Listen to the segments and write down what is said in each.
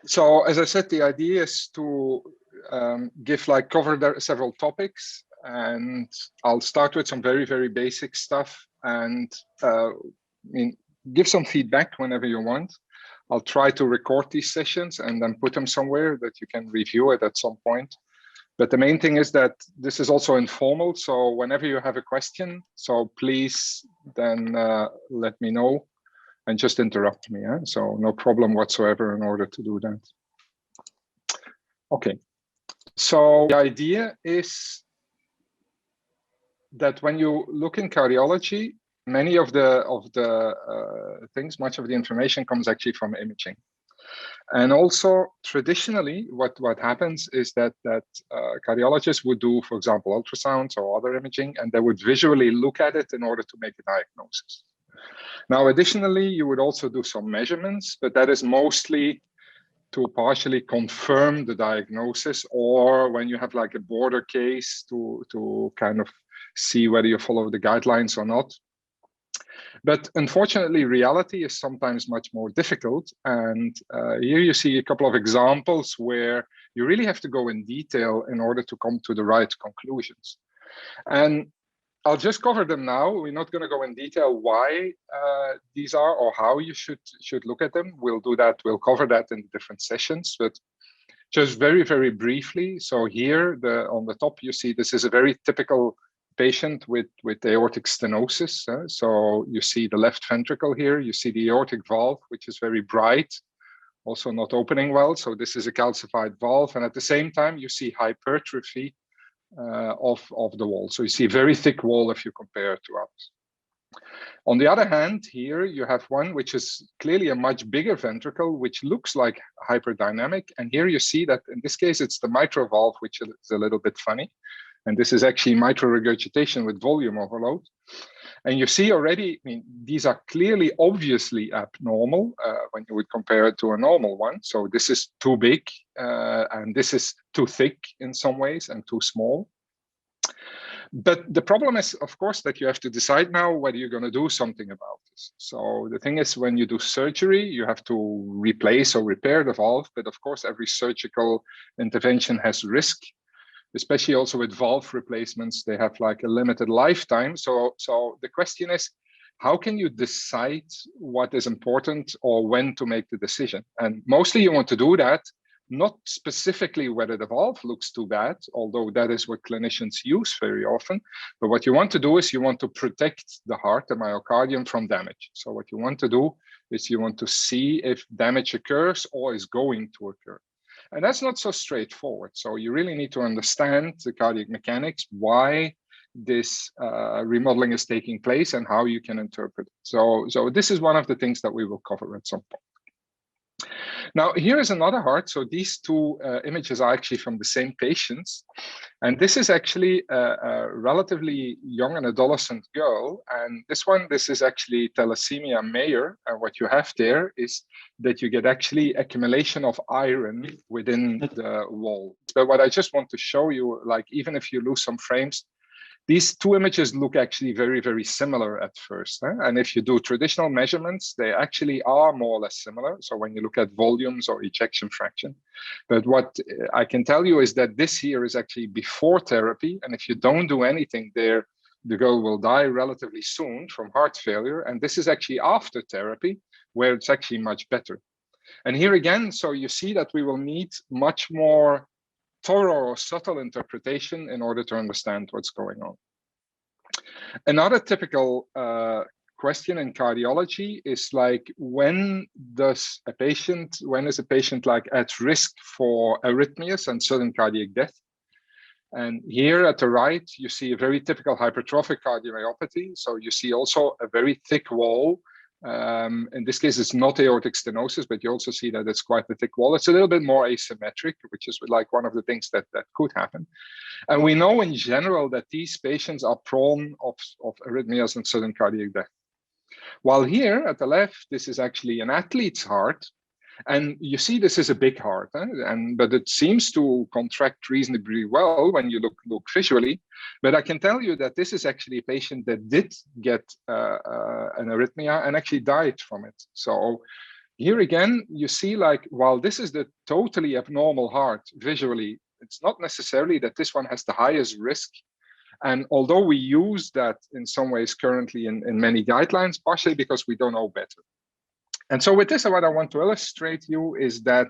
So as I said, the idea is to cover several topics, and I'll start with some very basic stuff, and give some feedback whenever you want. I'll try to record these sessions and then put them somewhere that you can review it at some point. But the main thing is that this is also informal. So whenever you have a question, so please then let me know and just interrupt me. So no problem whatsoever in order to do that. Okay, so the idea is that when you look in cardiology, many of the things, much of the information comes actually from imaging. And also traditionally, what happens is that cardiologists would do, for example, ultrasounds or other imaging, and they would visually look at it in order to make a diagnosis. Now, additionally, you would also do some measurements, but that is mostly to partially confirm the diagnosis, or when you have like a border case to kind of see whether you follow the guidelines or not. But unfortunately, reality is sometimes much more difficult. And here you see a couple of examples where you really have to go in detail in order to come to the right conclusions. And I'll just cover them now. We're not going to go in detail why these are or how you should look at them. We'll do that. We'll cover that in different sessions. But just very briefly. So here on the top, you see this is a very typical patient with aortic stenosis. So you see the left ventricle here. You see the aortic valve, which is very bright, also not opening well. So this is a calcified valve. And at the same time, you see hypertrophy of the wall. So you see a very thick wall if you compare it to others. On the other hand, here you have one which is clearly a much bigger ventricle, which looks like hyperdynamic. And here you see that in this case, it's the mitral valve, which is a little bit funny. And this is actually mitral regurgitation with volume overload. And you see already, these are clearly, obviously abnormal when you would compare it to a normal one. So this is too big, and this is too thick in some ways and too small. But the problem is, of course, that you have to decide now whether you're going to do something about this. So the thing is, when you do surgery, you have to replace or repair the valve. But of course, every surgical intervention has risk, especially also with valve replacements. They have like a limited lifetime. So the question is, how can you decide what is important or when to make the decision? And mostly you want to do that, not specifically whether the valve looks too bad, although that is what clinicians use very often. But what you want to do is you want to protect the heart, the myocardium, from damage. So what you want to do is you want to see if damage occurs or is going to occur. And that's not so straightforward. So you really need to understand the cardiac mechanics, why this remodeling is taking place and how you can interpret it. So this is one of the things that we will cover at some point. Now, here is another heart. So these two images are actually from the same patients. And this is actually a relatively young and adolescent girl. And this is actually thalassemia major. And what you have there is that you get actually accumulation of iron within the wall. But what I just want to show you, like, even if you lose some frames, these two images look actually very similar at first. And if you do traditional measurements, they actually are more or less similar. So when you look at volumes or ejection fraction. But what I can tell you is that this here is actually before therapy. And if you don't do anything there, the girl will die relatively soon from heart failure. And this is actually after therapy, where it's actually much better. And here again, so you see that we will need much more thorough or subtle interpretation in order to understand what's going on. Another typical question in cardiology is like, when is a patient like at risk for arrhythmias and sudden cardiac death? And here at the right, you see a very typical hypertrophic cardiomyopathy. So you see also a very thick wall. In this case, it's not aortic stenosis, but you also see that it's quite a thick wall. It's a little bit more asymmetric, which is like one of the things that could happen. And we know in general that these patients are prone of arrhythmias and sudden cardiac death. While here at the left, this is actually an athlete's heart. And you see this is a big heart, but it seems to contract reasonably well when you look visually. But I can tell you that this is actually a patient that did get an arrhythmia and actually died from it. So here again, you see like, while this is the totally abnormal heart visually, it's not necessarily that this one has the highest risk. And although we use that in some ways currently in many guidelines, partially because we don't know better. And so with this, what I want to illustrate you is that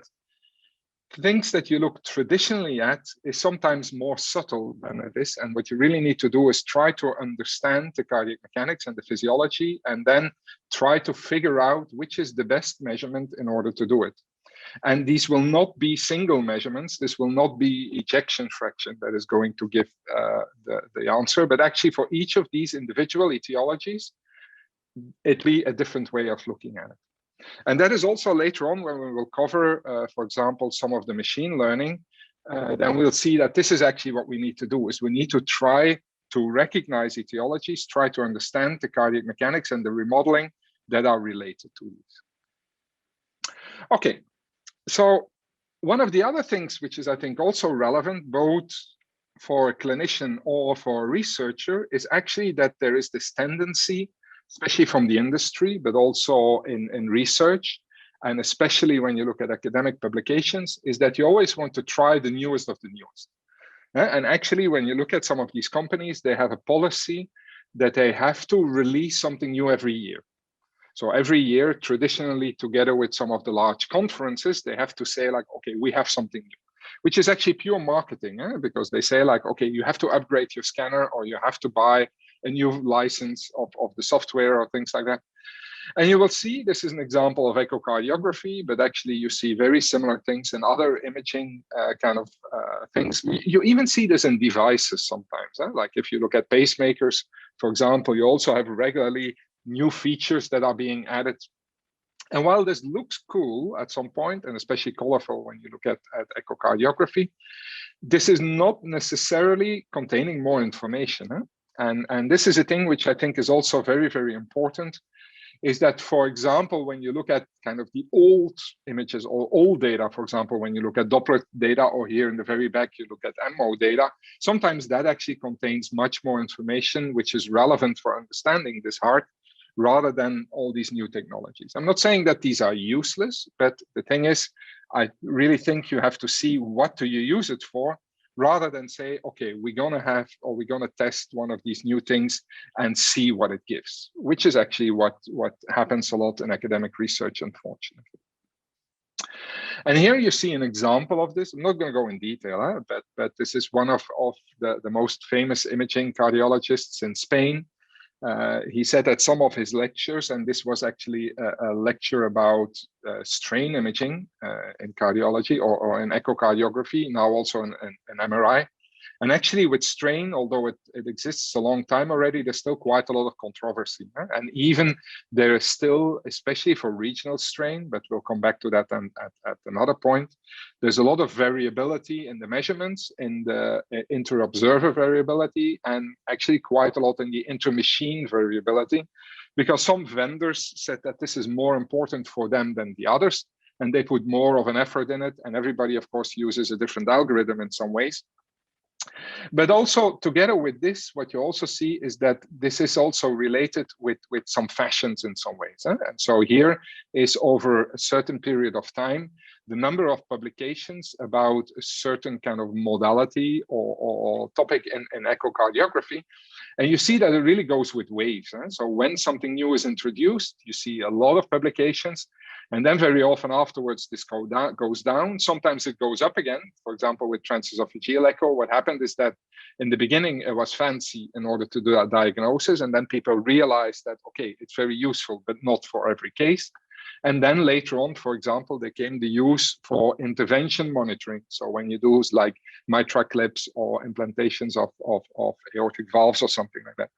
things that you look traditionally at is sometimes more subtle than it is. And what you really need to do is try to understand the cardiac mechanics and the physiology, and then try to figure out which is the best measurement in order to do it. And these will not be single measurements. This will not be ejection fraction that is going to give the answer, but actually for each of these individual etiologies, it'll be a different way of looking at it. And that is also later on when we will cover, for example, some of the machine learning, then we'll see that this is actually what we need to do, is we need to try to recognize etiologies, try to understand the cardiac mechanics and the remodeling that are related to these. Okay, so one of the other things which is, I think, also relevant, both for a clinician or for a researcher, is actually that there is this tendency, especially from the industry, but also in research, and especially when you look at academic publications, is that you always want to try the newest of the newest. And actually, when you look at some of these companies, they have a policy that they have to release something new every year. So every year, traditionally, together with some of the large conferences, they have to say like, okay, we have something new, which is actually pure marketing, because they say like, okay, you have to upgrade your scanner, or you have to buy a new license of the software or things like that. And you will see this is an example of echocardiography, but actually you see very similar things in other imaging things. You even see this in devices sometimes. Like if you look at pacemakers, for example, you also have regularly new features that are being added. And while this looks cool at some point, and especially colorful when you look at echocardiography, this is not necessarily containing more information. And this is a thing which I think is also very, very important, is that, for example, when you look at kind of the old images or old data, for example, when you look at Doppler data, or here in the very back, you look at MO data, sometimes that actually contains much more information which is relevant for understanding this heart, rather than all these new technologies. I'm not saying that these are useless, but the thing is, I really think you have to see what do you use it for, rather than say, okay, we're gonna test one of these new things and see what it gives, which is actually what happens a lot in academic research, unfortunately. And here you see an example of this. I'm not going to go in detail, but this is one of the most famous imaging cardiologists in Spain. He said at some of his lectures, and this was actually a lecture about strain imaging in cardiology or in echocardiography, now also in MRI. And actually with strain, although it exists a long time already, there's still quite a lot of controversy. And even there is still, especially for regional strain, but we'll come back to that at another point, there's a lot of variability in the measurements, in the inter-observer variability, and actually quite a lot in the inter-machine variability, because some vendors said that this is more important for them than the others, and they put more of an effort in it. And everybody, of course, uses a different algorithm in some ways. But also together with this, what you also see is that this is also related with some fashions in some ways. And so here is, over a certain period of time, the number of publications about a certain kind of modality or topic in echocardiography. And you see that it really goes with waves. So when something new is introduced, you see a lot of publications. And then very often afterwards, this goes down. Sometimes it goes up again. For example, with transesophageal echo, what happened is that in the beginning, it was fancy in order to do that diagnosis. And then people realized that, okay, it's very useful, but not for every case. And then later on, for example, there came the use for intervention monitoring. So when you do like mitral clips or implantations of aortic valves or something like that.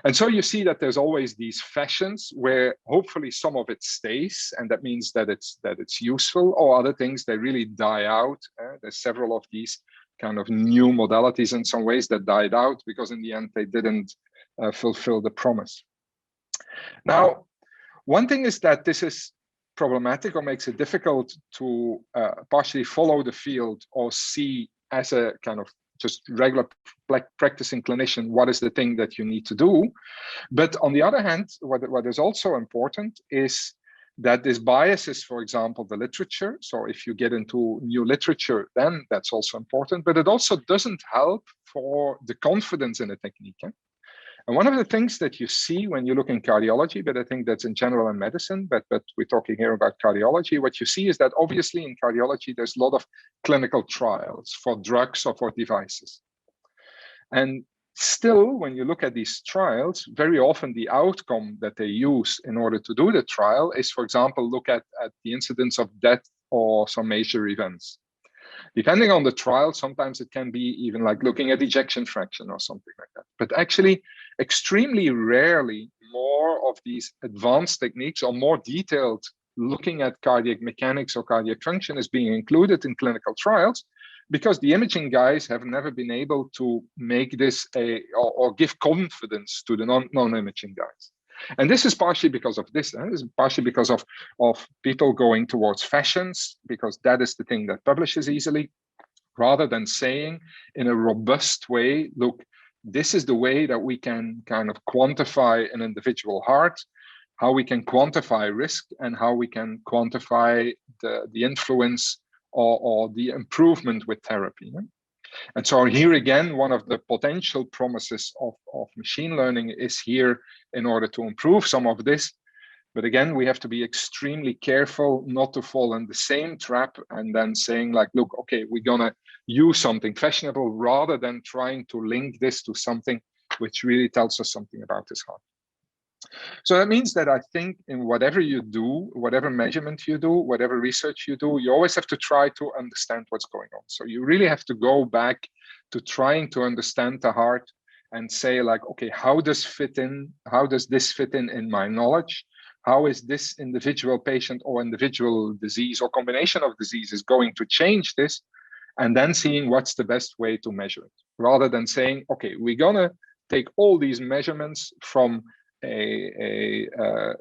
And so you see that there's always these fashions where hopefully some of it stays, and that means that it's useful, or other things, they really die out. There's several of these kind of new modalities in some ways that died out because in the end they didn't fulfill the promise. Now, one thing is that this is problematic or makes it difficult to partially follow the field or see as a kind of just regular practicing clinician, what is the thing that you need to do? But on the other hand, what is also important is That this biases, for example, the literature. So if you get into new literature, then that's also important, but it also doesn't help for the confidence in the technique. And one of the things that you see when you look in cardiology, but I think that's in general in medicine, but we're talking here about cardiology, what you see is that obviously in cardiology, there's a lot of clinical trials for drugs or for devices. And still, when you look at these trials, very often the outcome that they use in order to do the trial is, for example, look at the incidence of death or some major events. Depending on the trial, sometimes it can be even like looking at ejection fraction or something like that. But actually, extremely rarely, more of these advanced techniques or more detailed looking at cardiac mechanics or cardiac function is being included in clinical trials, because the imaging guys have never been able to make this or give confidence to the non-imaging guys. And this is partially because of this. This is partially because of people going towards fashions, because that is the thing that publishes easily, rather than saying in a robust way, look, this is the way that we can kind of quantify an individual heart, how we can quantify risk, and how we can quantify the influence or the improvement with therapy. And so here again, one of the potential promises of machine learning is here in order to improve some of this. But again, we have to be extremely careful not to fall in the same trap and then saying like, look, okay, we're gonna use something fashionable rather than trying to link this to something which really tells us something about this heart. So that means that I think in whatever you do, whatever measurement you do, whatever research you do, you always have to try to understand what's going on. So you really have to go back to trying to understand the heart and say like, okay, how does this fit in my knowledge? How is this individual patient or individual disease or combination of diseases going to change this? And then seeing what's the best way to measure it, rather than saying, okay, we're gonna take all these measurements from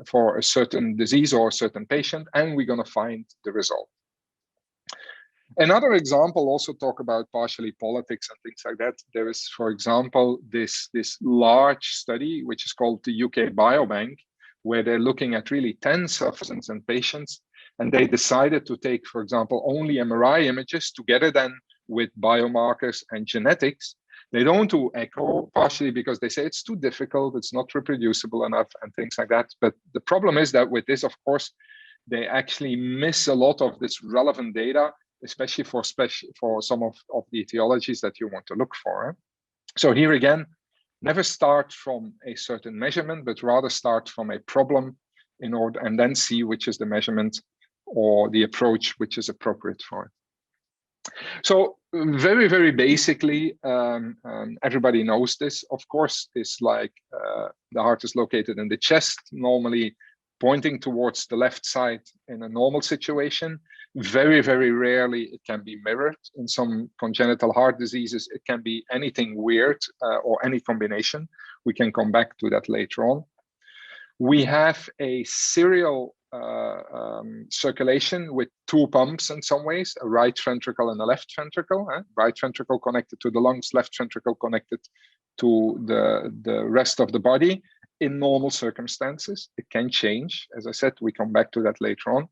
for a certain disease or a certain patient, and we're going to find the result. Another example, also talk about partially politics and things like that. There is, for example, this large study, which is called the UK Biobank, where they're looking at really tens of thousands of patients, and they decided to take, for example, only MRI images together then with biomarkers and genetics. They don't do echo, partially because they say it's too difficult, it's not reproducible enough, and things like that. But the problem is that with this, of course, they actually miss a lot of this relevant data, especially for some of the etiologies that you want to look for. So here again, never start from a certain measurement, but rather start from a problem in order, and then see which is the measurement or the approach which is appropriate for it. So very, very basically, everybody knows this, of course, is like the heart is located in the chest, normally pointing towards the left side in a normal situation. Very, very rarely it can be mirrored. In some congenital heart diseases, it can be anything weird or any combination. We can come back to that later on. We have a serial circulation with two pumps in some ways, a right ventricle and a left ventricle. Right ventricle connected to the lungs, left ventricle connected to the rest of the body. In normal circumstances, it can change. As I said, we come back to that later on.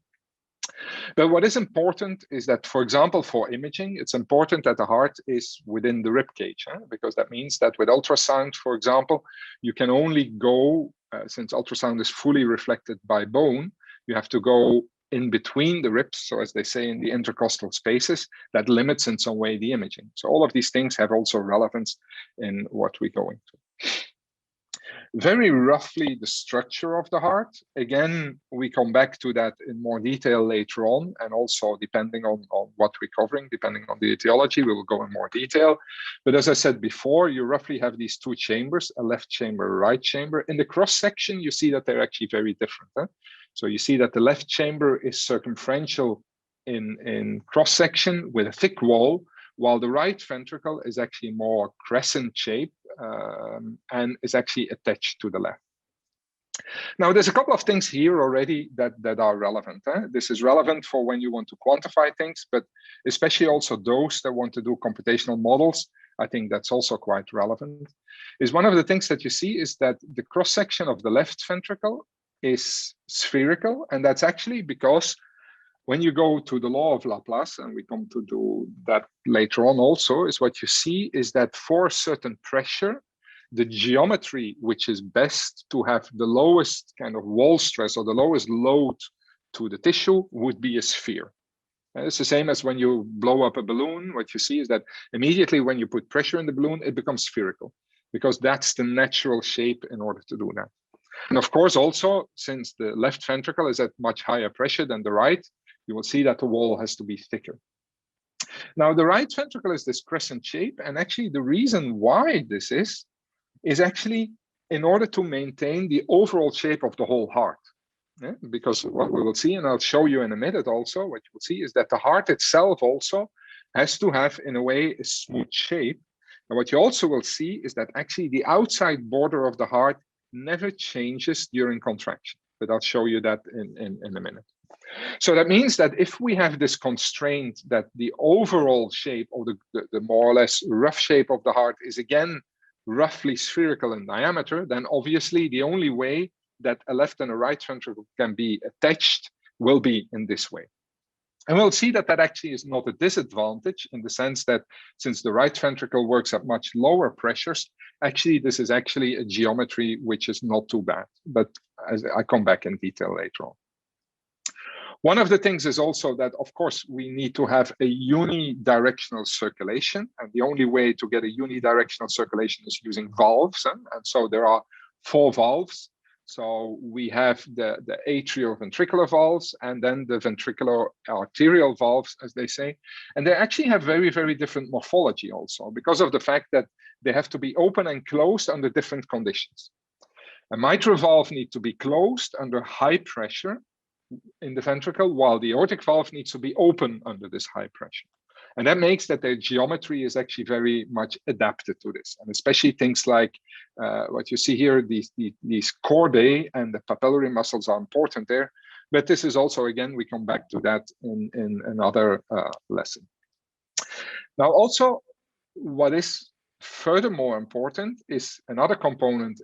But what is important is that, for example, for imaging, it's important that the heart is within the rib cage, because that means that with ultrasound, for example, you can only go, since ultrasound is fully reflected by bone, you have to go in between the ribs, so as they say in the intercostal spaces, that limits in some way the imaging. So all of these things have also relevance in what we're going to. Very roughly, the structure of the heart. Again, we come back to that in more detail later on, and also depending on what we're covering, depending on the etiology, we will go in more detail. But as I said before, you roughly have these two chambers, a left chamber, a right chamber. In the cross section, you see that they're actually very different. So you see that the left chamber is circumferential in cross section with a thick wall, while the right ventricle is actually more crescent shape and is actually attached to the left. Now, there's a couple of things here already that are relevant. This is relevant for when you want to quantify things, but especially also those that want to do computational models. I think that's also quite relevant. Is one of the things that you see is that the cross section of the left ventricle is spherical, and that's actually because when you go to the law of Laplace, and we come to do that later on also, is what you see is that for a certain pressure, the geometry which is best to have the lowest kind of wall stress or the lowest load to the tissue would be a sphere. And it's the same as when you blow up a balloon. What you see is that immediately when you put pressure in the balloon, it becomes spherical, because that's the natural shape in order to do that. And of course, also, since the left ventricle is at much higher pressure than the right, you will see that the wall has to be thicker. Now, the right ventricle is this crescent shape, and actually the reason why this is actually in order to maintain the overall shape of the whole heart. Yeah? Because what we will see, and I'll show you in a minute also, what you will see is that the heart itself also has to have, in a way, a smooth shape. And what you also will see is that actually the outside border of the heart never changes during contraction. But I'll show you that in a minute. So that means that if we have this constraint that the overall shape, or the more or less rough shape of the heart is again roughly spherical in diameter, then obviously the only way that a left and a right ventricle can be attached will be in this way. And we'll see that that actually is not a disadvantage, in the sense that since the right ventricle works at much lower pressures, actually this is actually a geometry which is not too bad. But as I come back in detail later on. One of the things is also that, of course, we need to have a unidirectional circulation. And the only way to get a unidirectional circulation is using valves. And so there are 4 valves. So we have the atrioventricular valves, and then the ventricular arterial valves, as they say. And they actually have very, very different morphology also, because of the fact that they have to be open and closed under different conditions. A mitral valve needs to be closed under high pressure in the ventricle, while the aortic valve needs to be open under this high pressure. And that makes that their geometry is actually very much adapted to this. And especially things like what you see here, these chordae and the papillary muscles are important there. But this is also, again, we come back to that in another lesson. Now, also, what is furthermore important is another component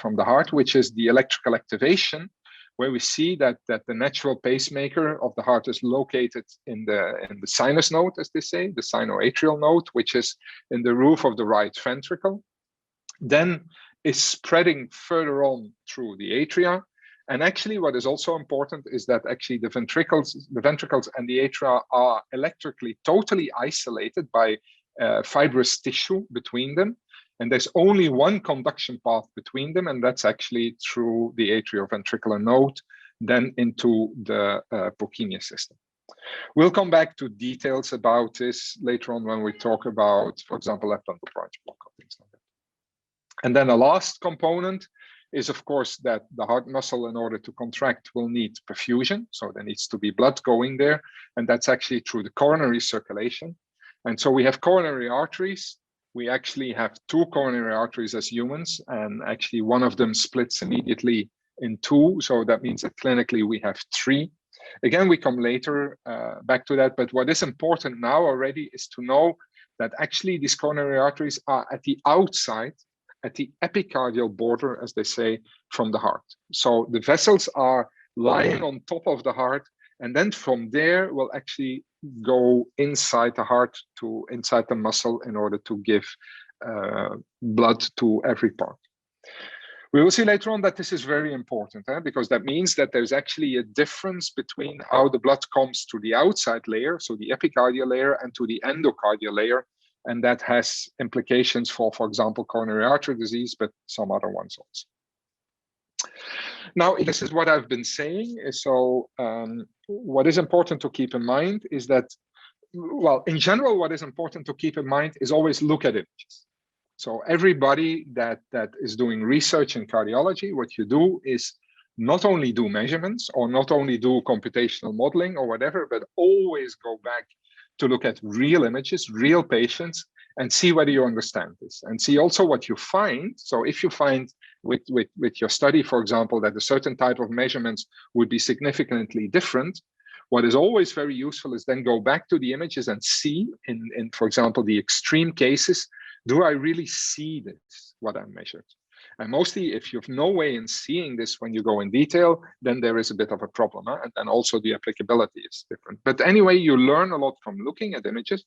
from the heart, which is the electrical activation, where we see that the natural pacemaker of the heart is located in the sinus node, as they say, the sinoatrial node, which is in the roof of the right ventricle, then is spreading further on through the atria. And actually, what is also important is that actually the ventricles and the atria are electrically totally isolated by fibrous tissue between them. And there's only one conduction path between them, and that's actually through the atrioventricular node, then into the Purkinje system. We'll come back to details about this later on when we talk about, for example, left bundle branch block or things like that. And then the last component is, of course, that the heart muscle, in order to contract, will need perfusion. So there needs to be blood going there, and that's actually through the coronary circulation. And so we have coronary arteries. We actually have 2 coronary arteries as humans, and actually one of them splits immediately in 2. So that means that clinically we have 3. Again, we come later back to that. But what is important now already is to know that actually these coronary arteries are at the outside, at the epicardial border, as they say, from the heart. So the vessels are lying on top of the heart, and then from there will actually go inside the heart to inside the muscle in order to give blood to every part. We will see later on that this is very important, because that means that there's actually a difference between how the blood comes to the outside layer, so the epicardial layer, and to the endocardial layer. And that has implications for example, coronary artery disease, but some other ones also. Now, this is what I've been saying. So what is important to keep in mind is that, well, in general, what is important to keep in mind is always look at images. So everybody that is doing research in cardiology, what you do is not only do measurements or not only do computational modeling or whatever, but always go back to look at real images, real patients, and see whether you understand this, and see also what you find. So if you find with your study, for example, that a certain type of measurements would be significantly different, what is always very useful is then go back to the images and see in for example, the extreme cases, do I really see this, what I measured? And mostly, if you have no way in seeing this when you go in detail, then there is a bit of a problem. And then also the applicability is different. But anyway, you learn a lot from looking at images.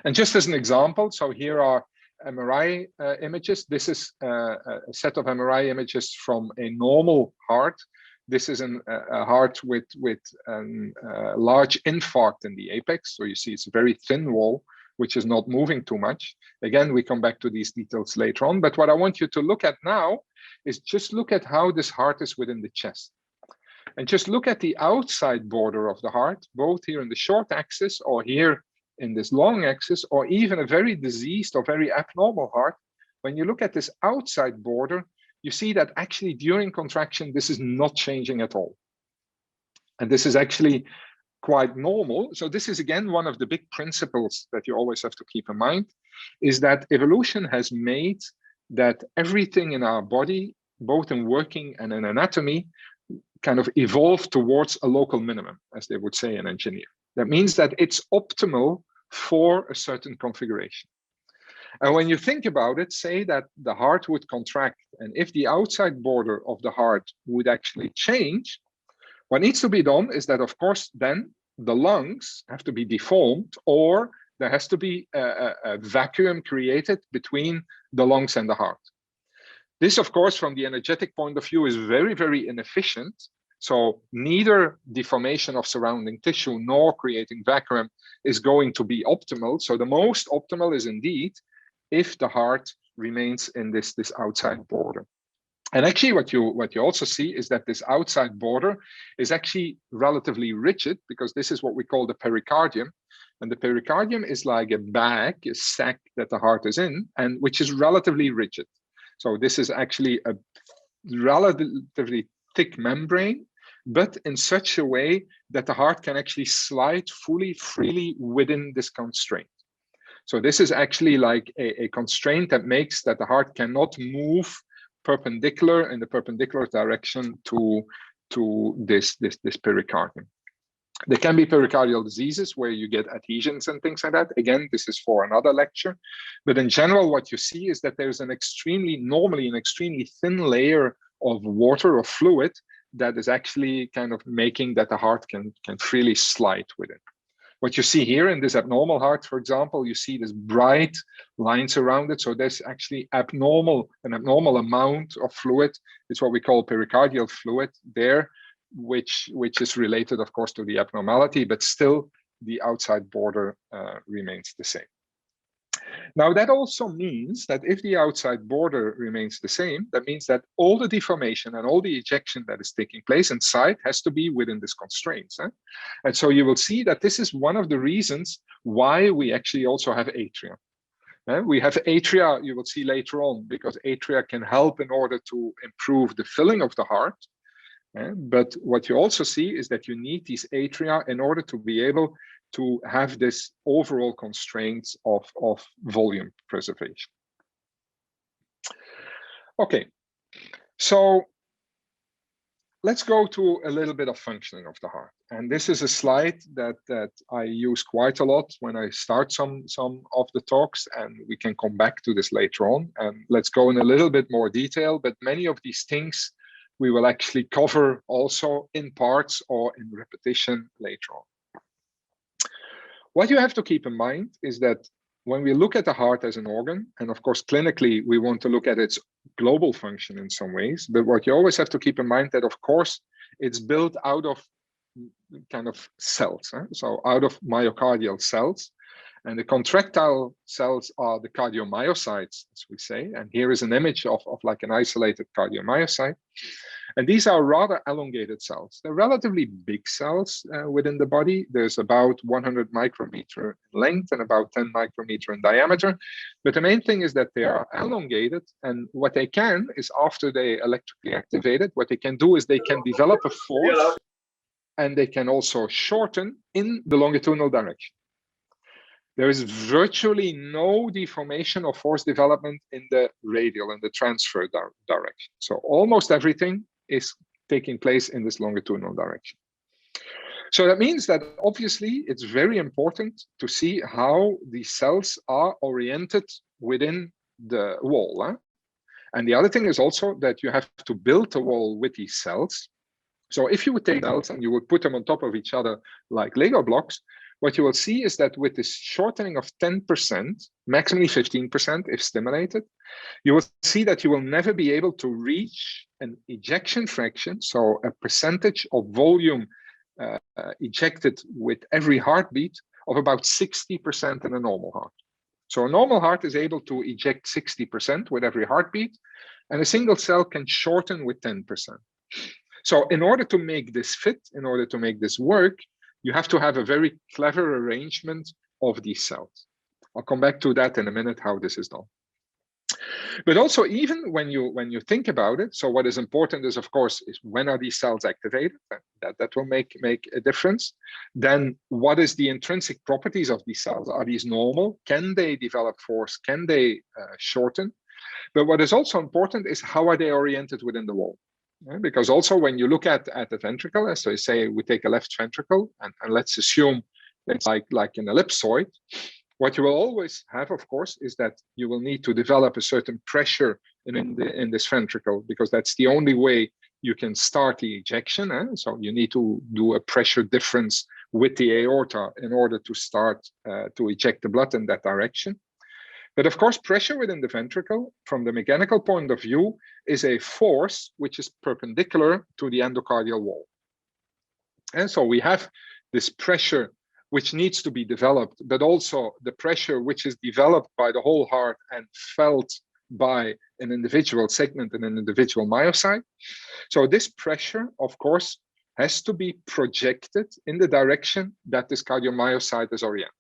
And just as an example, so here are MRI images. This is a set of MRI images from a normal heart. This is a heart with a large infarct in the apex. So you see it's a very thin wall, which is not moving too much. Again, we come back to these details later on. But what I want you to look at now is just look at how this heart is within the chest. And just look at the outside border of the heart, both here in the short axis or here in this long axis, or even a very diseased or very abnormal heart. When you look at this outside border, you see that actually during contraction, this is not changing at all. And this is actually quite normal. So this is, again, one of the big principles that you always have to keep in mind, is that evolution has made that everything in our body, both in working and in anatomy, kind of evolve towards a local minimum, as they would say in engineering. That means that it's optimal for a certain configuration. And when you think about it, say that the heart would contract, and if the outside border of the heart would actually change, what needs to be done is that, of course, then the lungs have to be deformed, or there has to be a vacuum created between the lungs and the heart. This, of course, from the energetic point of view, is very, very inefficient. So neither deformation of surrounding tissue nor creating vacuum is going to be optimal. So the most optimal is indeed if the heart remains in this outside border. And actually what you also see is that this outside border is actually relatively rigid, because this is what we call the pericardium. And the pericardium is like a bag, a sac that the heart is in, and which is relatively rigid. So this is actually a relatively thick membrane, but in such a way that the heart can actually slide fully, freely within this constraint. So this is actually like a constraint that makes that the heart cannot move perpendicular in the perpendicular direction to this pericardium. There can be pericardial diseases where you get adhesions and things like that. Again, this is for another lecture. But in general, what you see is that there's normally an extremely thin layer of water or fluid that is actually kind of making that the heart can freely slide with it. What you see here in this abnormal heart, for example, you see this bright lines around it. So there's actually an abnormal amount of fluid. It's what we call pericardial fluid there, which is related, of course, to the abnormality, but still the outside border remains the same. Now, that also means that if the outside border remains the same, that means that all the deformation and all the ejection that is taking place inside has to be within this constraints. And so you will see that this is one of the reasons why we actually also have atria. We have atria, you will see later on, because atria can help in order to improve the filling of the heart. But what you also see is that you need these atria in order to be able to have this overall constraints of volume preservation. Okay, so let's go to a little bit of functioning of the heart. And this is a slide that I use quite a lot when I start some of the talks, and we can come back to this later on. And let's go in a little bit more detail, but many of these things we will actually cover also in parts or in repetition later on. What you have to keep in mind is that when we look at the heart as an organ, and of course, clinically, we want to look at its global function in some ways, but what you always have to keep in mind that, of course, it's built out of kind of cells, so out of myocardial cells. And the contractile cells are the cardiomyocytes, as we say. And here is an image of like an isolated cardiomyocyte. And these are rather elongated cells. They're relatively big cells within the body. There's about 100 micrometer in length and about 10 micrometer in diameter. But the main thing is that they are elongated. And what they can is, after they electrically activated, what they can do is they can develop a force, and they can also shorten in the longitudinal direction. There is virtually no deformation or force development in the radial and the transfer direction. So almost everything is taking place in this longitudinal direction. So that means that obviously it's very important to see how these cells are oriented within the wall. And the other thing is also that you have to build a wall with these cells. So if you would take cells and you would put them on top of each other like Lego blocks, what you will see is that with this shortening of 10%, maximally 15% if stimulated, you will see that you will never be able to reach an ejection fraction, so a percentage of volume ejected with every heartbeat of about 60% in a normal heart. So a normal heart is able to eject 60% with every heartbeat, and a single cell can shorten with 10%. So in order to make this fit, in order to make this work, you have to have a very clever arrangement of these cells. I'll come back to that in a minute, how this is done. But also, even when you think about it, so what is important is, of course, is when are these cells activated? That will make a difference. Then what is the intrinsic properties of these cells? Are these normal? Can they develop force? Can they shorten? But what is also important is how are they oriented within the wall? Because also when you look at the ventricle, as I say, we take a left ventricle and let's assume it's like an ellipsoid. What you will always have, of course, is that you will need to develop a certain pressure in this ventricle, because that's the only way you can start the ejection. So you need to do a pressure difference with the aorta in order to start to eject the blood in that direction. But of course, pressure within the ventricle, from the mechanical point of view, is a force which is perpendicular to the endocardial wall. And so we have this pressure which needs to be developed, but also the pressure which is developed by the whole heart and felt by an individual segment and an individual myocyte. So this pressure, of course, has to be projected in the direction that this cardiomyocyte is oriented,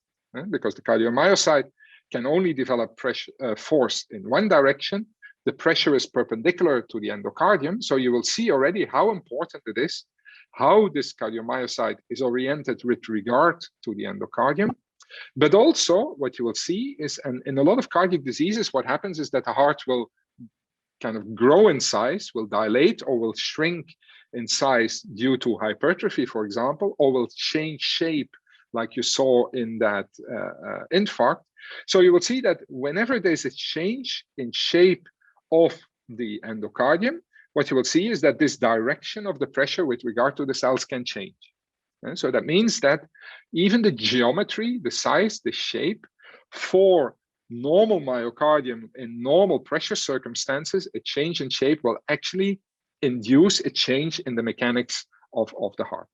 because the cardiomyocyte can only develop pressure, force in one direction. The pressure is perpendicular to the endocardium. So you will see already how important it is, how this cardiomyocyte is oriented with regard to the endocardium. But also what you will see is, and in a lot of cardiac diseases, what happens is that the heart will kind of grow in size, will dilate or will shrink in size due to hypertrophy, for example, or will change shape like you saw in that infarct. So you will see that whenever there's a change in shape of the endocardium, what you will see is that this direction of the pressure with regard to the cells can change. And so that means that even the geometry, the size, the shape for normal myocardium in normal pressure circumstances, a change in shape will actually induce a change in the mechanics of the heart.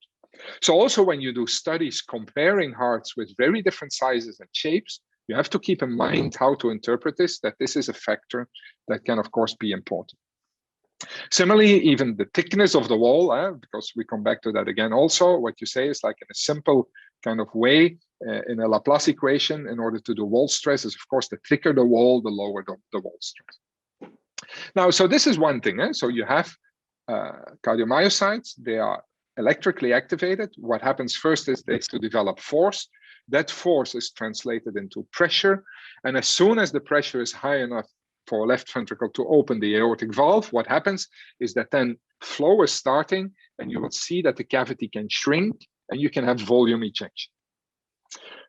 So also when you do studies comparing hearts with very different sizes and shapes, you have to keep in mind how to interpret this, that this is a factor that can, of course, be important. Similarly, even the thickness of the wall, because we come back to that again also, what you say is like in a simple kind of way, in a Laplace equation, in order to do wall stress is, of course, the thicker the wall, the lower the wall stress. Now, so this is one thing. So you have cardiomyocytes, they are electrically activated. What happens first is they to develop force. That force is translated into pressure. And as soon as the pressure is high enough for left ventricle to open the aortic valve, what happens is that then flow is starting, and you will see that the cavity can shrink and you can have volume ejection.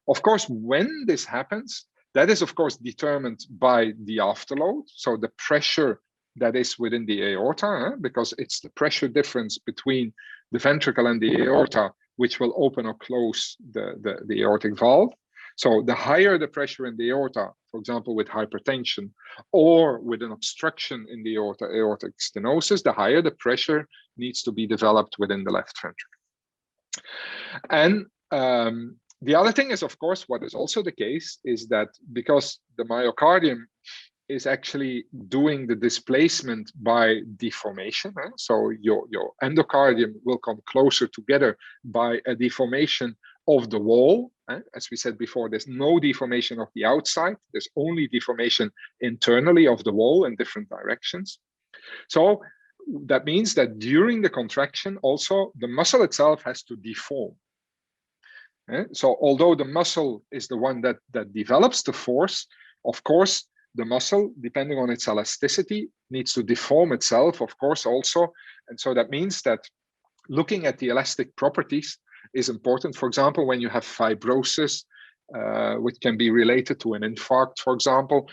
Of course, when this happens, that is, of course, determined by the afterload. So the pressure that is within the aorta, because it's the pressure difference between the ventricle and the aorta, which will open or close the aortic valve. So the higher the pressure in the aorta, for example, with hypertension or with an obstruction in the aorta, aortic stenosis, the higher the pressure needs to be developed within the left ventricle. And the other thing is, of course, what is also the case is that because the myocardium is actually doing the displacement by deformation. So your endocardium will come closer together by a deformation of the wall. As we said before, there's no deformation of the outside. There's only deformation internally of the wall in different directions. So that means that during the contraction, also the muscle itself has to deform. So although the muscle is the one that develops the force, of course, the muscle, depending on its elasticity, needs to deform itself, of course, also. And so that means that looking at the elastic properties is important. For example, when you have fibrosis, which can be related to an infarct, for example,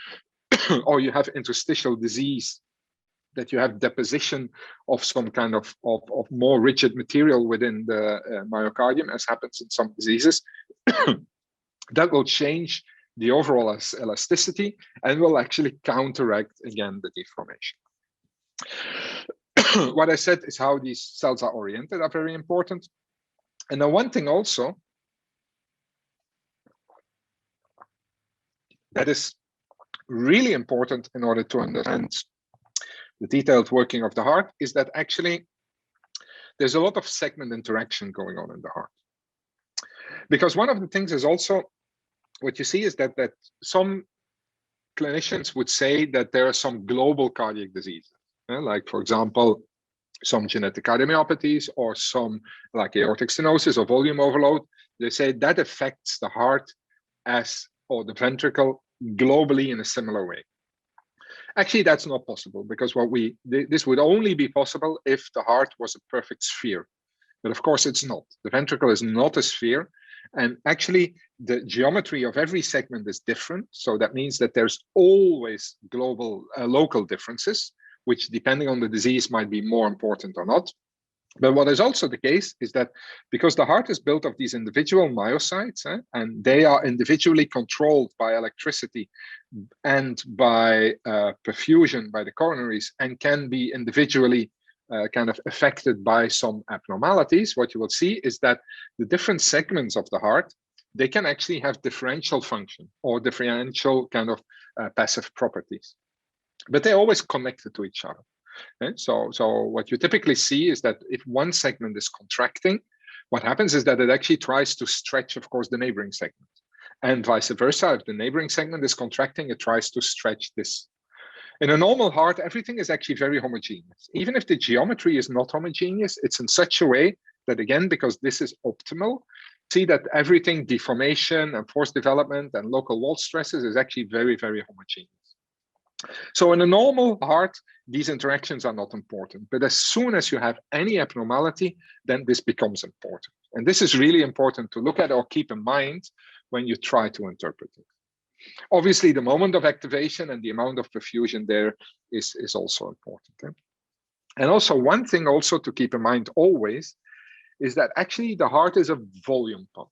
or you have interstitial disease that you have deposition of some kind of more rigid material within the myocardium, as happens in some diseases. That will change the overall elasticity and will actually counteract, again, the deformation. What I said is how these cells are oriented are very important. And then one thing also that is really important in order to understand the detailed working of the heart is that actually there's a lot of segment interaction going on in the heart. Because one of the things is also what you see is that some clinicians would say that there are some global cardiac diseases, like, for example, some genetic cardiomyopathies or some like aortic stenosis or volume overload. They say that affects the heart or the ventricle globally in a similar way. Actually, that's not possible, because this would only be possible if the heart was a perfect sphere. But of course, it's not. The ventricle is not a sphere. And actually, the geometry of every segment is different. So that means that there's always local differences, which, depending on the disease, might be more important or not. But what is also the case is that because the heart is built of these individual myocytes, and they are individually controlled by electricity and by perfusion by the coronaries, and can be individually kind of affected by some abnormalities, what you will see is that the different segments of the heart, they can actually have differential function or differential kind of passive properties. But they're always connected to each other. And so what you typically see is that if one segment is contracting, what happens is that it actually tries to stretch, of course, the neighboring segment. And vice versa, if the neighboring segment is contracting, it tries to stretch this. In a normal heart, everything is actually very homogeneous. Even if the geometry is not homogeneous, it's in such a way that, again, because this is optimal, see that everything, deformation and force development and local wall stresses, is actually very, very homogeneous. So in a normal heart, these interactions are not important. But as soon as you have any abnormality, then this becomes important. And this is really important to look at or keep in mind when you try to interpret it. Obviously, the moment of activation and the amount of perfusion there is also important. And also, one thing also to keep in mind always is that actually the heart is a volume pump.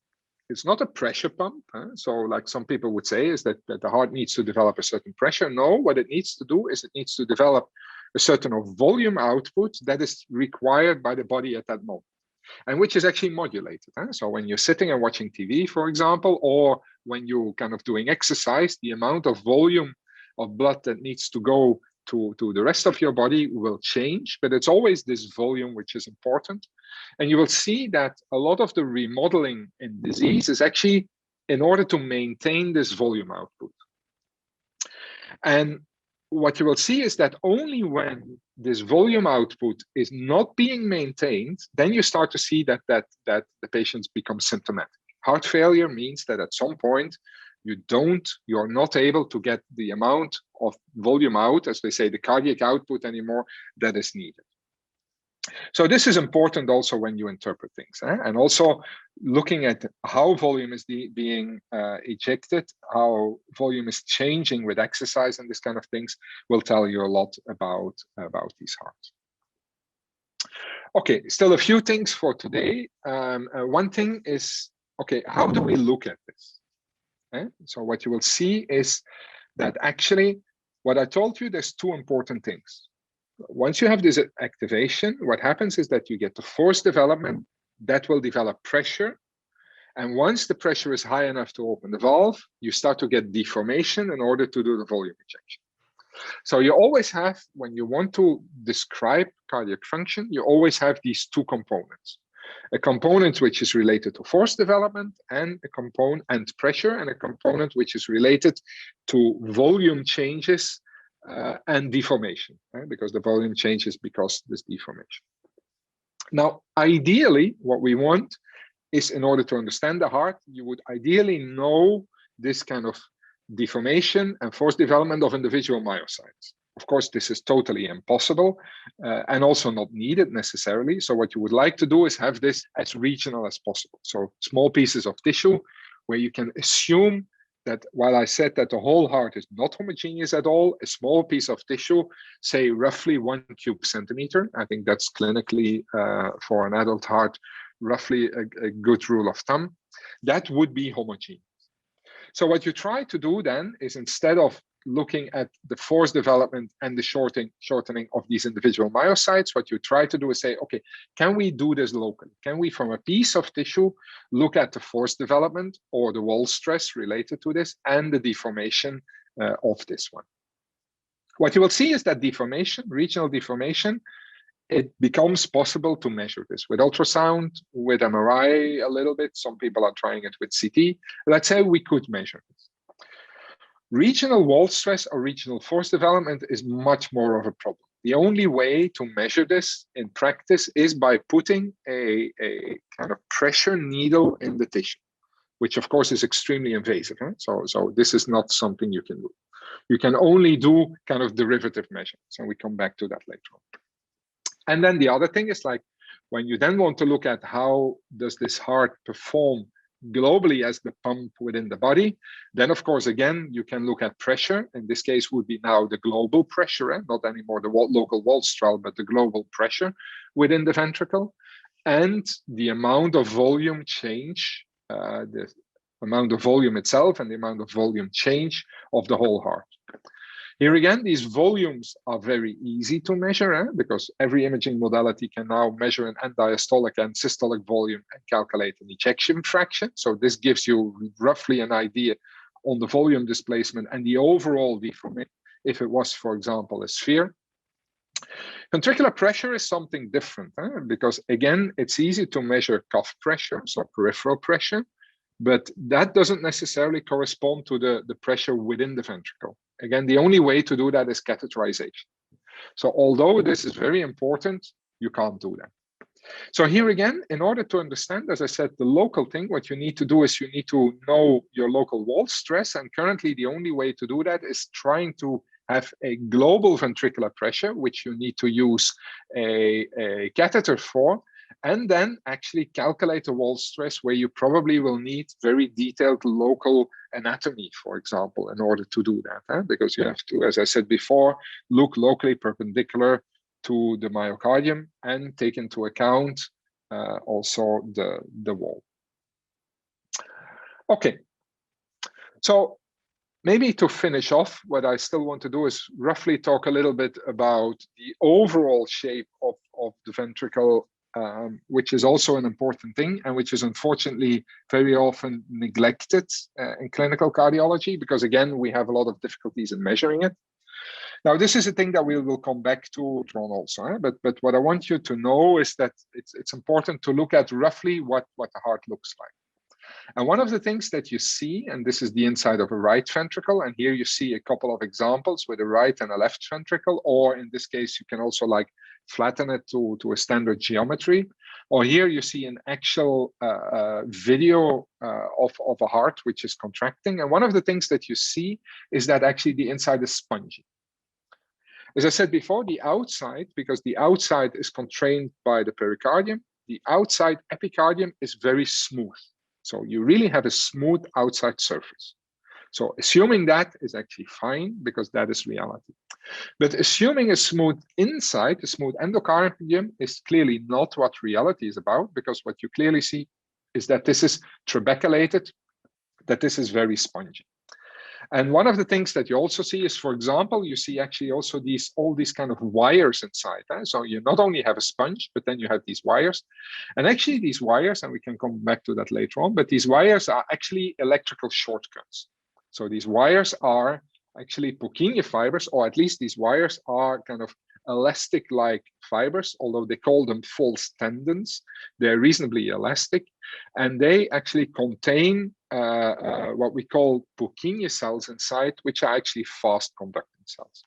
It's not a pressure pump. So like some people would say is that the heart needs to develop a certain pressure. No, what it needs to do is it needs to develop a certain volume output that is required by the body at that moment, and which is actually modulated. So when you're sitting and watching TV, for example, or when you're kind of doing exercise, the amount of volume of blood that needs to go to the rest of your body will change, but it's always this volume which is important. And you will see that a lot of the remodeling in disease is actually in order to maintain this volume output. And what you will see is that only when this volume output is not being maintained, then you start to see that the patients become symptomatic. Heart failure means that at some point you're not able to get the amount of volume out, as they say, the cardiac output anymore, that is needed. So this is important also when you interpret things, and also looking at how volume is being ejected, how volume is changing with exercise, and this kind of things will tell you a lot about these hearts. Okay, still a few things for today. One thing is, okay, how do we look at this? So what you will see is that actually, what I told you, there's two important things. Once you have this activation, what happens is that you get the force development that will develop pressure. And once the pressure is high enough to open the valve, you start to get deformation in order to do the volume injection. So you always have, when you want to describe cardiac function, you always have these two components. A component which is related to force development, and a component and pressure, and a component which is related to volume changes and deformation, because the volume changes because this deformation. Now, ideally, what we want is, in order to understand the heart, you would ideally know this kind of deformation and force development of individual myocytes. Of course, this is totally impossible and also not needed necessarily. So what you would like to do is have this as regional as possible. So small pieces of tissue where you can assume that while I said that the whole heart is not homogeneous at all, a small piece of tissue, say roughly 1 cubic centimeter, I think that's clinically for an adult heart, roughly a good rule of thumb, that would be homogeneous. So what you try to do then is, instead of looking at the force development and the shortening of these individual myocytes, what you try to do is say, okay, can we do this locally? Can we, from a piece of tissue, look at the force development or the wall stress related to this and the deformation of this one? What you will see is that deformation, regional deformation, it becomes possible to measure this with ultrasound, with MRI a little bit. Some people are trying it with CT. Let's say we could measure this. Regional wall stress or regional force development is much more of a problem. The only way to measure this in practice is by putting a kind of pressure needle in the tissue, which of course is extremely invasive. Right? So this is not something you can do. You can only do kind of derivative measurements, and we come back to that later on. And then the other thing is, like, when you then want to look at how does this heart perform globally as the pump within the body, then of course, again, you can look at pressure. In this case would be now the global pressure, not anymore the local wall strain, but the global pressure within the ventricle, and the amount of volume change, the amount of volume itself and the amount of volume change of the whole heart. Here again, these volumes are very easy to measure because every imaging modality can now measure an end-diastolic and systolic volume and calculate an ejection fraction. So this gives you roughly an idea on the volume displacement and the overall deformation if it was, for example, a sphere. Ventricular pressure is something different because, again, it's easy to measure cuff pressure, so peripheral pressure, but that doesn't necessarily correspond to the pressure within the ventricle. Again, the only way to do that is catheterization. So although this is very important, you can't do that. So here again, in order to understand, as I said, the local thing, what you need to do is you need to know your local wall stress. And currently, the only way to do that is trying to have a global ventricular pressure, which you need to use a catheter for, and then actually calculate the wall stress, where you probably will need very detailed local anatomy, for example, in order to do that. Because you have to, as I said before, look locally perpendicular to the myocardium and take into account also the wall. Okay, so maybe to finish off, what I still want to do is roughly talk a little bit about the overall shape of the ventricle, which is also an important thing and which is unfortunately very often neglected in clinical cardiology, because again, we have a lot of difficulties in measuring it. Now, this is a thing that we will come back to also, but what I want you to know is that it's important to look at roughly what the heart looks like. And one of the things that you see, and this is the inside of a right ventricle, and here you see a couple of examples with a right and a left ventricle, or in this case, you can also like flatten it to a standard geometry. Or here you see an actual video of a heart which is contracting. And one of the things that you see is that actually the inside is spongy. As I said before, the outside, because the outside is constrained by the pericardium, the outside epicardium is very smooth. So you really have a smooth outside surface. So assuming that is actually fine, because that is reality. But assuming a smooth inside, a smooth endocardium, is clearly not what reality is about, because what you clearly see is that this is trabeculated, that this is very spongy. And one of the things that you also see is, for example, you see actually also all these kind of wires inside. So you not only have a sponge, but then you have these wires. And actually these wires, and we can come back to that later on, but these wires are actually electrical shortcuts. So these wires are actually Purkinje fibers, or at least these wires are kind of elastic-like fibers, although they call them false tendons. They're reasonably elastic, and they actually contain what we call Purkinje cells inside, which are actually fast conducting cells.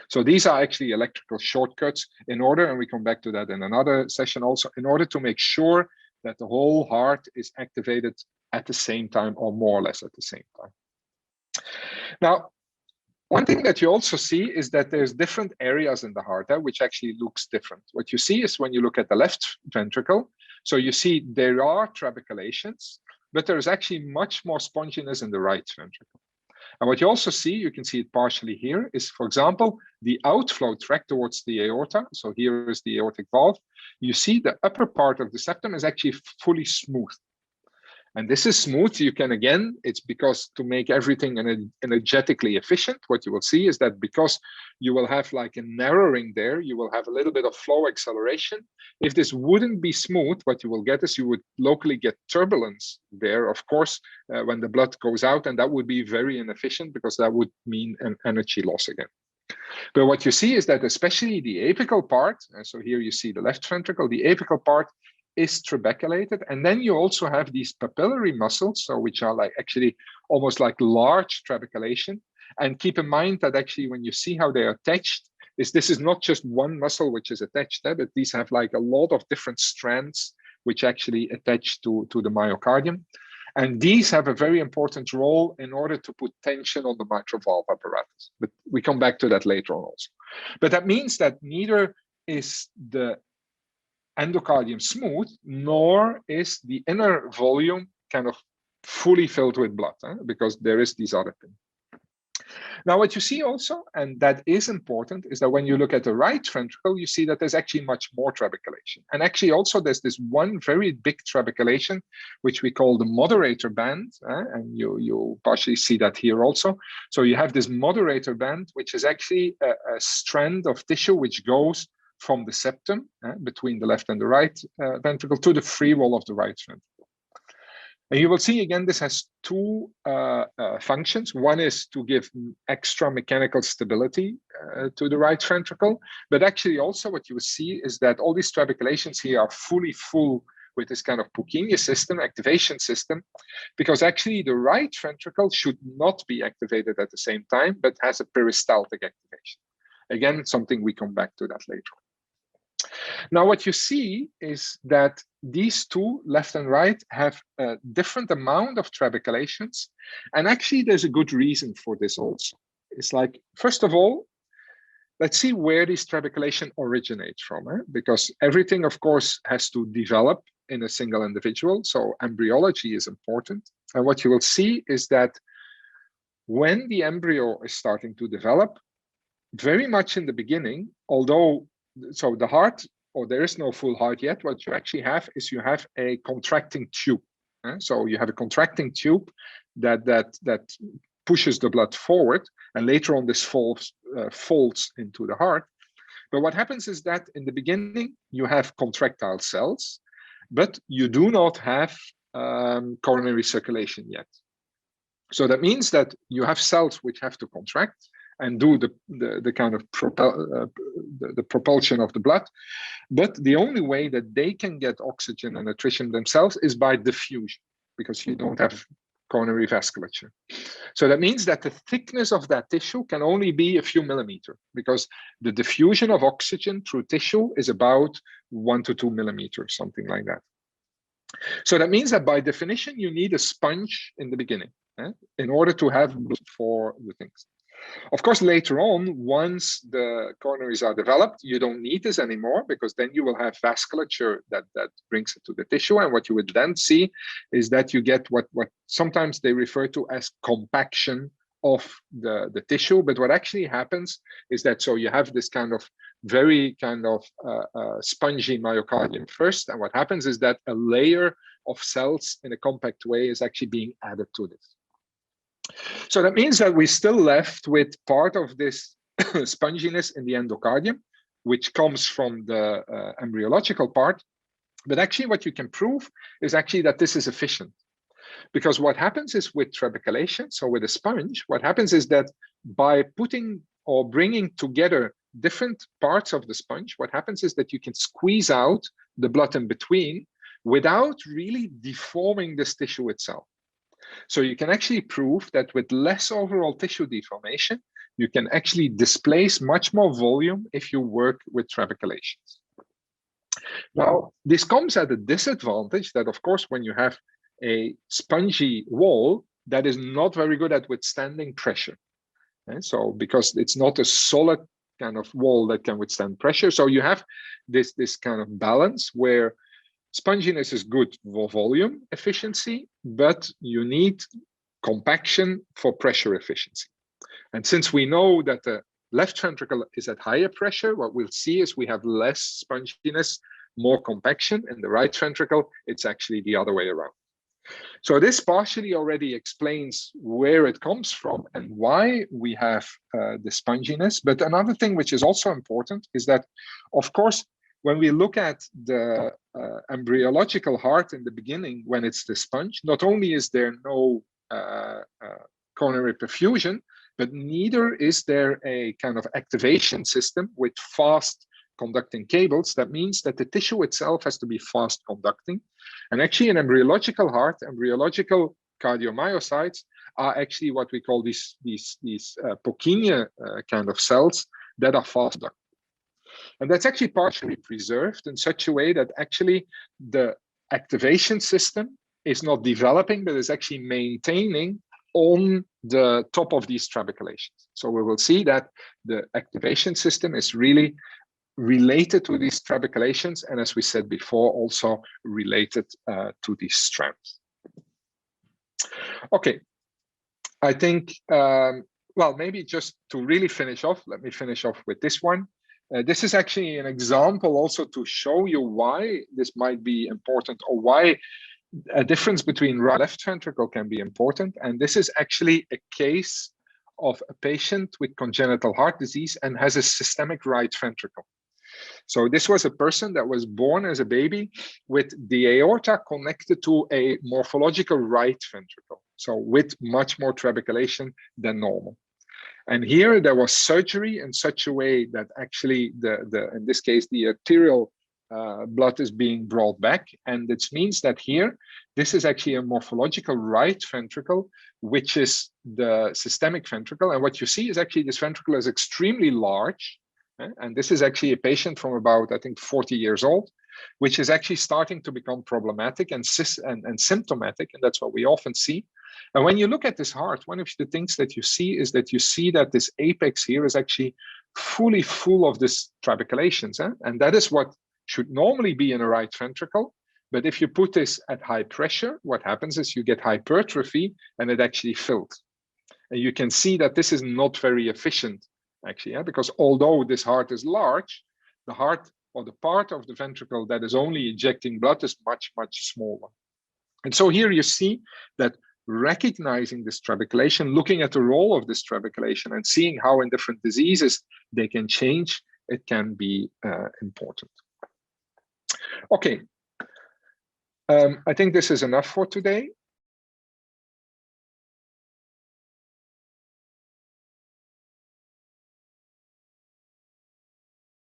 So these are actually electrical shortcuts in order, and we come back to that in another session also, in order to make sure that the whole heart is activated at the same time, or more or less at the same time. Now, one thing that you also see is that there's different areas in the heart which actually looks different. What you see is when you look at the left ventricle, so you see there are trabeculations, but there's actually much more sponginess in the right ventricle. And what you also see, you can see it partially here, is, for example, the outflow tract towards the aorta. So here is the aortic valve. You see the upper part of the septum is actually fully smooth. And this is smooth. You can, again, it's because to make everything energetically efficient, what you will see is that because you will have like a narrowing there, you will have a little bit of flow acceleration. If this wouldn't be smooth, what you will get is you would locally get turbulence there, of course, when the blood goes out, and that would be very inefficient because that would mean an energy loss again. But what you see is that especially the apical part, so here you see the left ventricle, the apical part is trabeculated, and then you also have these papillary muscles, so which are like actually almost like large trabeculation. And keep in mind that actually when you see how they are attached, this is not just one muscle which is attached, but these have like a lot of different strands which actually attach to the myocardium. And these have a very important role in order to put tension on the mitral valve apparatus. But we come back to that later on also. But that means that neither is the endocardium smooth, nor is the inner volume kind of fully filled with blood, because there is these other things. Now, what you see also, and that is important, is that when you look at the right ventricle, you see that there's actually much more trabeculation. And actually also there's this one very big trabeculation, which we call the moderator band, and you partially see that here also. So you have this moderator band, which is actually a strand of tissue which goes from the septum between the left and the right ventricle to the free wall of the right ventricle. And you will see again, this has two functions. One is to give extra mechanical stability to the right ventricle, but actually also what you will see is that all these trabeculations here are fully full with this kind of Purkinje system, activation system, because actually the right ventricle should not be activated at the same time, but has a peristaltic activation. Again, something we come back to that later. Now, what you see is that these two, left and right, have a different amount of trabeculations. And actually, there's a good reason for this also. It's like, first of all, let's see where this trabeculation originates from, because everything, of course, has to develop in a single individual. So embryology is important. And what you will see is that when the embryo is starting to develop, very much in the beginning, although so the heart, or there is no full heart yet, what you actually have is you have a contracting tube. So you have a contracting tube that pushes the blood forward, and later on this folds into the heart. But what happens is that in the beginning, you have contractile cells, but you do not have coronary circulation yet. So that means that you have cells which have to contract and do the kind of the propulsion of the blood. But the only way that they can get oxygen and nutrition themselves is by diffusion, because you don't have coronary vasculature. So that means that the thickness of that tissue can only be a few millimeters, because the diffusion of oxygen through tissue is about 1 to 2 millimeters, something like that. So that means that by definition, you need a sponge in the beginning in order to have for the things. Of course, later on, once the coronaries are developed, you don't need this anymore, because then you will have vasculature that brings it to the tissue. And what you would then see is that you get what sometimes they refer to as compaction of the tissue. But what actually happens is that, so you have this kind of very kind of spongy myocardium first. And what happens is that a layer of cells in a compact way is actually being added to this. So that means that we're still left with part of this sponginess in the endocardium, which comes from the embryological part. But actually what you can prove is actually that this is efficient. Because what happens is with trabeculation, so with a sponge, what happens is that by putting or bringing together different parts of the sponge, what happens is that you can squeeze out the blood in between without really deforming this tissue itself. So you can actually prove that with less overall tissue deformation, you can actually displace much more volume if you work with trabeculations. Now, this comes at a disadvantage that, of course, when you have a spongy wall, that is not very good at withstanding pressure. And so because it's not a solid kind of wall that can withstand pressure. So you have this kind of balance where sponginess is good for volume efficiency, but you need compaction for pressure efficiency. And since we know that the left ventricle is at higher pressure, what we'll see is we have less sponginess, more compaction. In the right ventricle, it's actually the other way around. So this partially already explains where it comes from and why we have the sponginess. But another thing which is also important is that, of course, when we look at the embryological heart in the beginning, when it's the sponge, not only is there no coronary perfusion, but neither is there a kind of activation system with fast conducting cables. That means that the tissue itself has to be fast conducting. And actually in embryological heart, embryological cardiomyocytes are actually what we call these Purkinje kind of cells that are fast conducting. And that's actually partially preserved in such a way that actually the activation system is not developing, but is actually maintaining on the top of these trabeculations. So we will see that the activation system is really related to these trabeculations, and as we said before, also related to these strands. Okay, I think, well, maybe just to really finish off, let me finish off with this one. This is actually an example also to show you why this might be important, or why a difference between right and left ventricle can be important. And this is actually a case of a patient with congenital heart disease and has a systemic right ventricle. So this was a person that was born as a baby with the aorta connected to a morphological right ventricle, so with much more trabeculation than normal. And here there was surgery in such a way that actually in this case, the arterial blood is being brought back. And this means that here, this is actually a morphological right ventricle, which is the systemic ventricle. And what you see is actually this ventricle is extremely large. And this is actually a patient from about, I think, 40 years old, which is actually starting to become problematic and symptomatic. And that's what we often see. And when you look at this heart, one of the things that you see is that you see that this apex here is actually fully full of this trabeculations. And that is what should normally be in a right ventricle. But if you put this at high pressure, what happens is you get hypertrophy and it actually fills. And you can see that this is not very efficient, actually, because although this heart is large, the heart or the part of the ventricle that is only injecting blood is much, much smaller. And so here you see that recognizing this trabeculation, looking at the role of this trabeculation and seeing how in different diseases they can change, it can be important. Okay, I think this is enough for today.